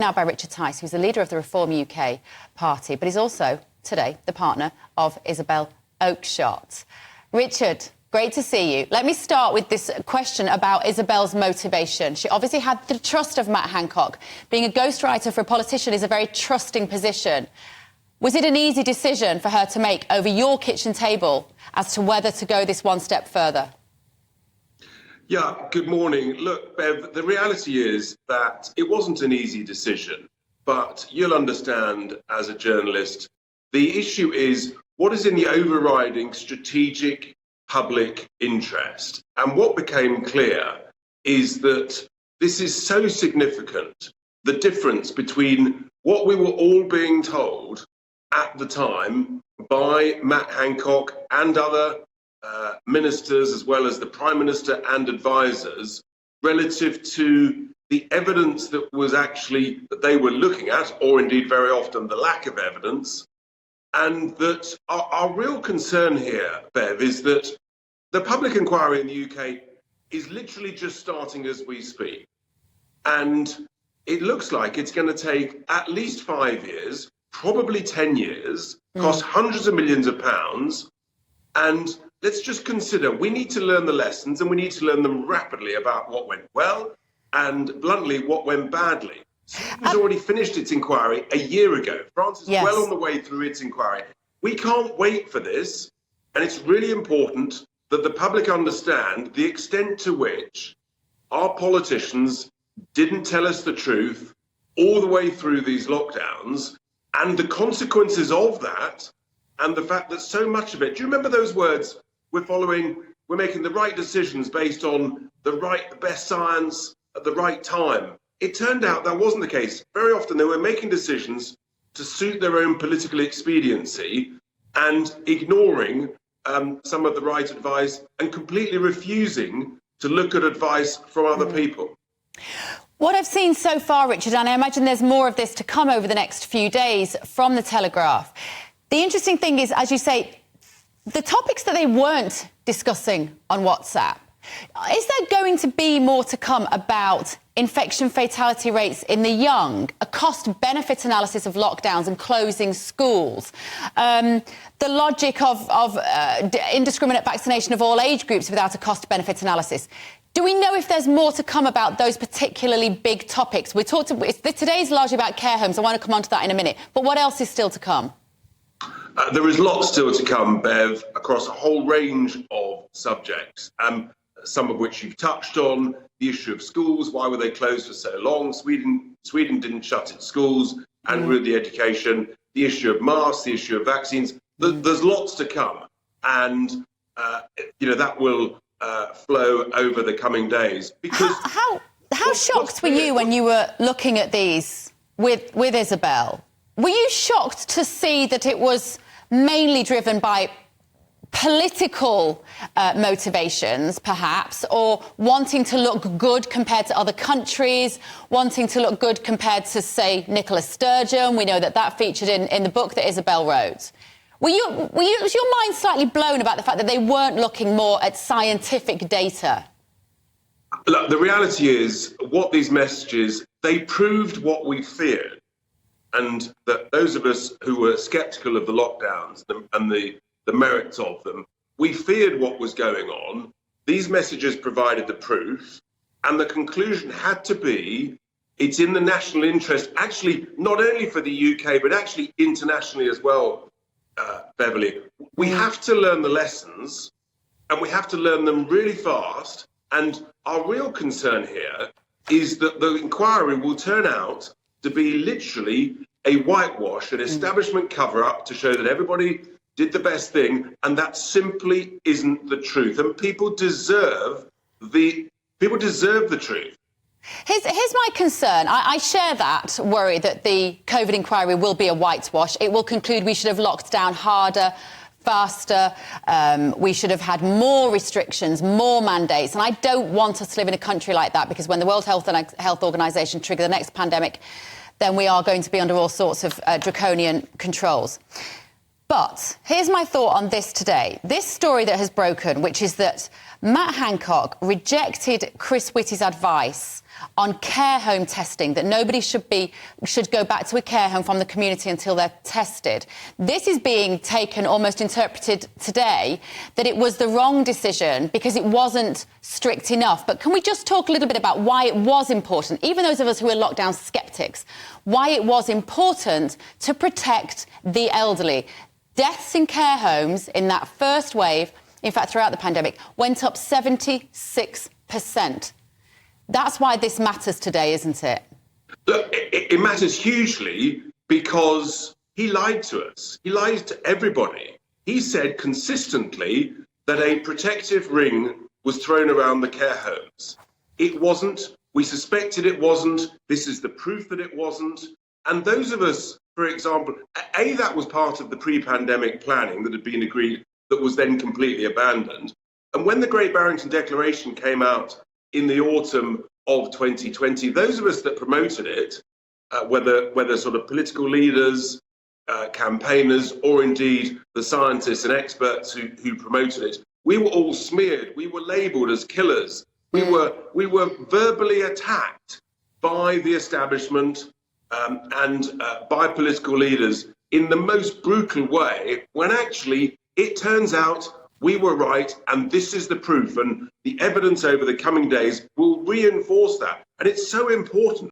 Now by Richard Tice, who's the leader of the Reform UK party, but he's also, today, the partner of Isabel Oakeshott. Richard, great to see you. Let me start with this question about Isabel's motivation. She obviously had the trust of Matt Hancock. Being a ghostwriter for a politician is a very trusting position. Was it an easy decision for her to make over your kitchen table as to whether to go this one step further? Yeah, good morning. Look, Bev, the reality is that it wasn't an easy decision, but you'll understand as a journalist, the issue is what is in the overriding strategic public interest. And what became clear is that this is so significant, the difference between what we were all being told at the time by Matt Hancock and other ministers, as well as the Prime Minister and advisors, relative to the evidence that was actually that they were looking at, or indeed very often the lack of evidence. And that our real concern here, Bev, is that the public inquiry in the UK is literally just starting as we speak. And it looks like it's going to take at least 5 years, probably 10 years, cost hundreds of millions of pounds. And let's just consider, we need to learn the lessons, and we need to learn them rapidly about what went well and, bluntly, what went badly. Sweden's already finished its inquiry a year ago. France is well on the way through its inquiry. We can't wait for this, and it's really important that the public understand the extent to which our politicians didn't tell us the truth all the way through these lockdowns, and the consequences of that, and the fact that so much of it, do you remember those words? We're making the right decisions based on the best science at the right time. It turned out that wasn't the case. Very often they were making decisions to suit their own political expediency and ignoring some of the right advice and completely refusing to look at advice from other people. What I've seen so far, Richard, and I imagine there's more of this to come over the next few days from the Telegraph. The interesting thing is, as you say, the topics that they weren't discussing on WhatsApp. Is there going to be more to come about infection fatality rates in the young, a cost-benefit analysis of lockdowns and closing schools, the logic of indiscriminate vaccination of all age groups without a cost-benefit analysis? Do we know if there's more to come about those particularly big topics? Today's largely about care homes. I want to come on to that in a minute. But what else is still to come? There is lots still to come, Bev, across a whole range of subjects, some of which you've touched on. The issue of schools, why were they closed for so long? Sweden didn't shut its schools and ruined the education. The issue of masks, the issue of vaccines. There's lots to come, and that will flow over the coming days. Because how shocked were you when you were looking at these with Isabel? Were you shocked to see that it was mainly driven by political motivations, perhaps, or wanting to look good compared to other countries, wanting to look good compared to, say, Nicola Sturgeon? We know that featured in the book that Isabel wrote. Was your mind slightly blown about the fact that they weren't looking more at scientific data? Look, the reality is, what these messages, they proved what we feared. And that those of us who were sceptical of the lockdowns and the merits of them, we feared what was going on. These messages provided the proof, and the conclusion had to be it's in the national interest, actually, not only for the UK, but actually internationally as well, Beverly. We have to learn the lessons, and we have to learn them really fast. And our real concern here is that the inquiry will turn out to be literally a whitewash, an establishment cover-up to show that everybody did the best thing, and that simply isn't the truth. And people deserve the truth. Here's my concern. I share that worry that the COVID inquiry will be a whitewash. It will conclude we should have locked down harder, faster, we should have had more restrictions, more mandates. And I don't want us to live in a country like that, because when the World Health Organization trigger the next pandemic, then we are going to be under all sorts of draconian controls. But here's my thought on this today. This story that has broken, which is that Matt Hancock rejected Chris Whitty's advice on care home testing, that nobody should go back to a care home from the community until they're tested. This is being taken, almost interpreted today, that it was the wrong decision because it wasn't strict enough. But can we just talk a little bit about why it was important, even those of us who are lockdown sceptics, why it was important to protect the elderly? Deaths in care homes in that first wave, in fact, throughout the pandemic, went up 76%. That's why this matters today, isn't it? Look, it matters hugely because he lied to us. He lied to everybody. He said consistently that a protective ring was thrown around the care homes. It wasn't. We suspected it wasn't. This is the proof that it wasn't. And those of us, for example, that was part of the pre-pandemic planning that had been agreed that was then completely abandoned. And when the Great Barrington Declaration came out in the autumn of 2020, those of us that promoted it, whether sort of political leaders, campaigners, or indeed the scientists and experts who promoted it, we were all smeared. We were labelled as killers. We were verbally attacked by the establishment and by political leaders in the most brutal way, when actually it turns out we were right, and this is the proof, and the evidence over the coming days will reinforce that. And it's so important